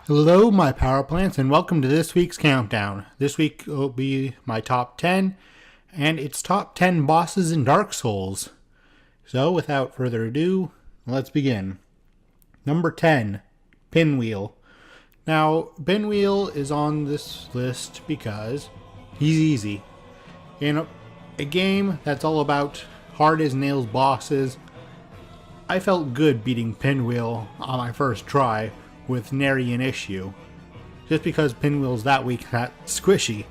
Hello, my power plants, and welcome to this week's countdown. This week will be my top 10, and it's top 10 bosses in Dark Souls. So, without further ado, let's begin. Number 10, Pinwheel. Now, Pinwheel is on this list because he's easy. In a game that's all about hard as nails bosses, I felt good beating Pinwheel on my first try with nary an issue, just because Pinwheel's that weak, that squishy.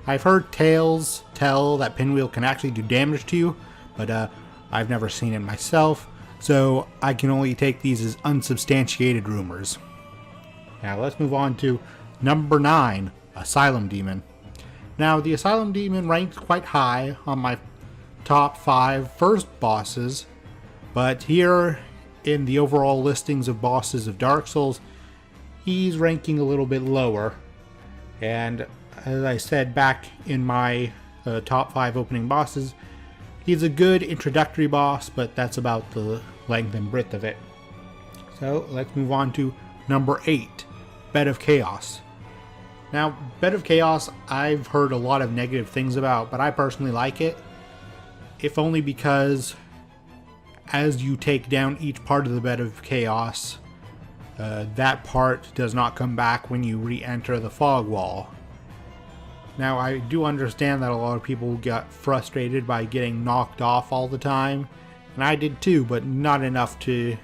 I've heard tales tell that Pinwheel can actually do damage to you, but I've never seen it myself, so I can only take these as unsubstantiated rumors. Now let's move on to number 9, Asylum Demon. Now the Asylum Demon ranks quite high on my top 5 first bosses, but here in the overall listings of bosses of Dark Souls, he's ranking a little bit lower. And as I said back in my top 5 opening bosses, he's a good introductory boss, but that's about the length and breadth of it. So let's move on to number 8, Bed of Chaos. Now, Bed of Chaos, I've heard a lot of negative things about, but I personally like it, if only because as you take down each part of the Bed of Chaos, that part does not come back when you re-enter the fog wall. Now, I do understand that a lot of people get frustrated by getting knocked off all the time, and I did too, but not enough to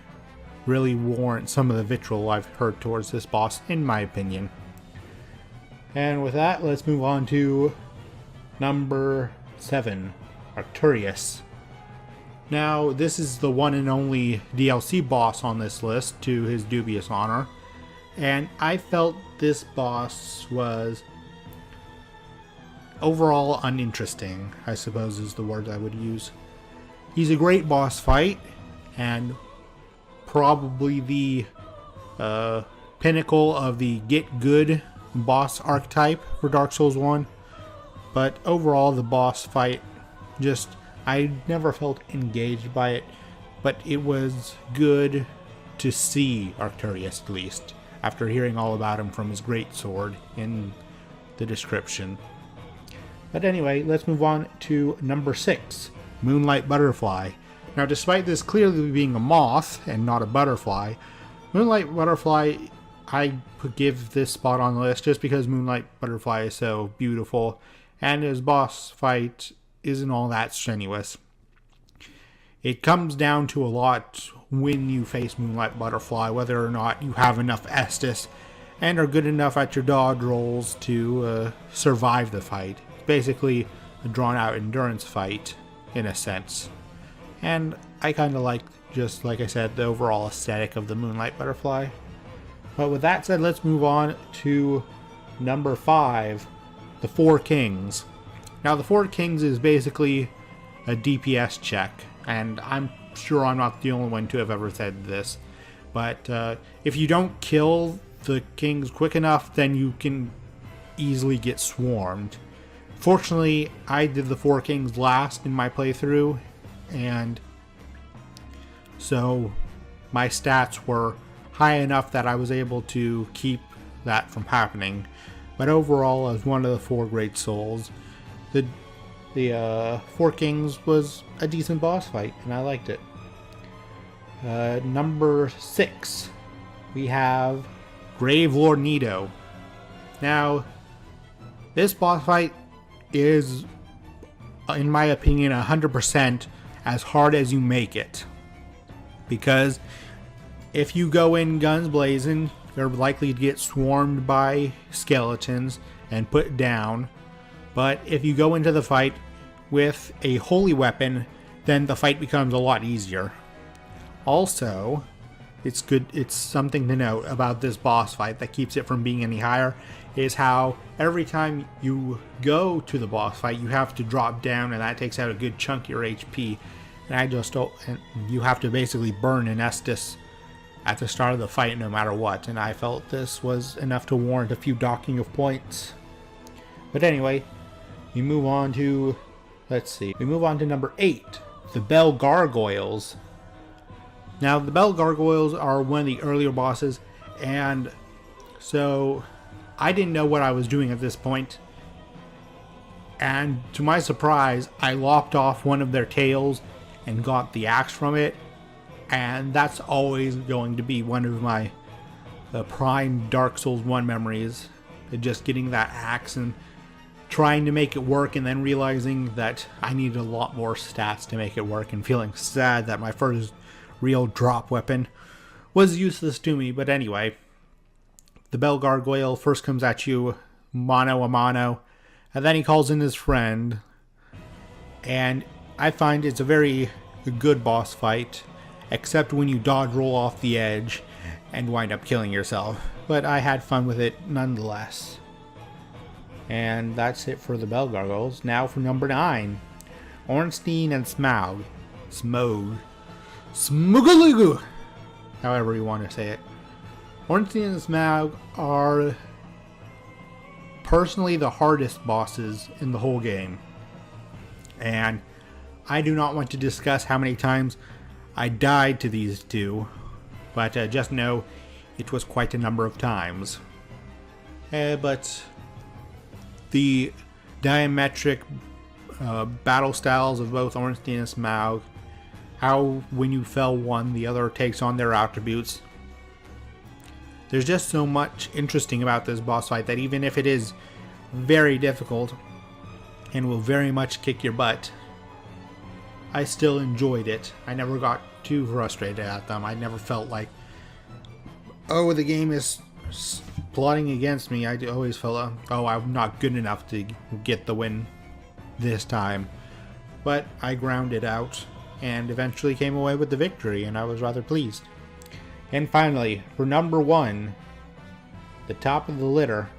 really warrant some of the vitriol I've heard towards this boss, in my opinion. And with that, let's move on to number 7, Arcturus. Now, this is the one and only DLC boss on this list, to his dubious honor, and I felt this boss was overall uninteresting, I suppose is the word I would use. He's a great boss fight, and probably the pinnacle of the get good boss archetype for Dark Souls 1, but overall the boss fight just, I never felt engaged by it, but it was good to see Arcturus at least, after hearing all about him from his great sword in the description. But anyway, let's move on to number 6, Moonlight Butterfly. Now, despite this clearly being a moth and not a butterfly, Moonlight Butterfly, I could give this spot on the list just because Moonlight Butterfly is so beautiful, and his boss fight isn't all that strenuous. It comes down to a lot when you face Moonlight Butterfly, whether or not you have enough Estus and are good enough at your dodge rolls to survive the fight. It's basically a drawn out endurance fight, in a sense. And I kind of like, just like I said, the overall aesthetic of the Moonlight Butterfly. But with that said, let's move on to number 5, the Four Kings. Now, the Four Kings is basically a DPS check, and I'm sure I'm not the only one to have ever said this, but if you don't kill the kings quick enough, then you can easily get swarmed. Fortunately, I did the Four Kings last in my playthrough, and so my stats were high enough that I was able to keep that from happening. But overall, as one of the 4 great souls, the Four Kings was a decent boss fight, and I liked it. Number 6, we have Gravelord Nito. Now, this boss fight is, in my opinion, 100% as hard as you make it. Because if you go in guns blazing, you're likely to get swarmed by skeletons and put down. But if you go into the fight with a holy weapon, then the fight becomes a lot easier. Also, it's something to note about this boss fight that keeps it from being any higher, is how every time you go to the boss fight, you have to drop down, and that takes out a good chunk of your HP. And you have to basically burn an Estus at the start of the fight no matter what, and I felt this was enough to warrant a few docking of points. But anyway, we move on to number 8, the Bell Gargoyles. Now, the Bell Gargoyles are one of the earlier bosses, and So I didn't know what I was doing at this point. And to my surprise, I lopped off one of their tails and got the axe from it. And that's always going to be one of my prime Dark Souls 1 memories. Just getting that axe and trying to make it work, and then realizing that I needed a lot more stats to make it work, and feeling sad that my first real drop weapon was useless to me. But anyway, the Bell Gargoyle first comes at you mano a mano, and then he calls in his friend, and I find it's a very good boss fight, except when you dodge roll off the edge and wind up killing yourself. But I had fun with it nonetheless. And that's it for the Bell Gargoyles. Now for number 9. Ornstein and Smaug. Smugalugu! However you want to say it. Ornstein and Smaug are personally the hardest bosses in the whole game. And I do not want to discuss how many times I died to these two. But just know it was quite a number of times. But the diametric battle styles of both Ornstein and Smaug, how when you fell one, the other takes on their attributes. There's just so much interesting about this boss fight that even if it is very difficult and will very much kick your butt, I still enjoyed it. I never got too frustrated at them. I never felt like, oh, the game is plotting against me. I always felt, oh, I'm not good enough to get the win this time. But I grounded out and eventually came away with the victory, and I was rather pleased. And finally, for number 1, the top of the litter,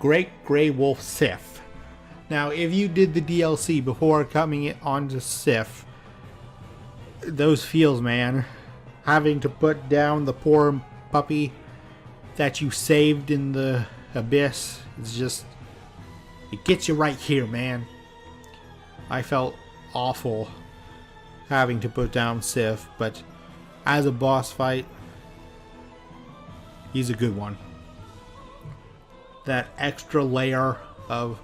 Great Grey Wolf Sif. Now, if you did the DLC before coming on to Sif, those feels, man. Having to put down the poor puppy that you saved in the abyss, it's just, it gets you right here, man. I felt awful having to put down Sif, but as a boss fight, he's a good one. That extra layer of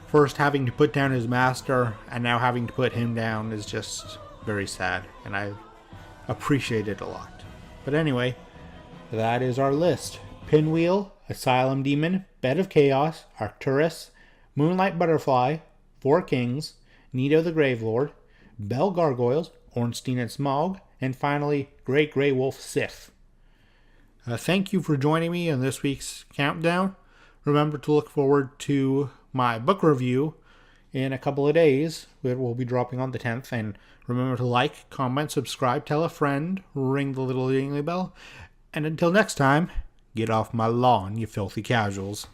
first having to put down his master and now having to put him down is just very sad, and I appreciate it a lot. But anyway, that is our list. Pinwheel, Asylum Demon, Bed of Chaos, Arcturus, Moonlight Butterfly, Four Kings, Nito the Gravelord, Bell Gargoyles, Ornstein and Smaug, and finally, Great Grey Wolf Sif. Thank you for joining me on this week's countdown. Remember to look forward to my book review in a couple of days. It will be dropping on the 10th. And remember to like, comment, subscribe, tell a friend, ring the little dingly bell. And until next time, get off my lawn, you filthy casuals.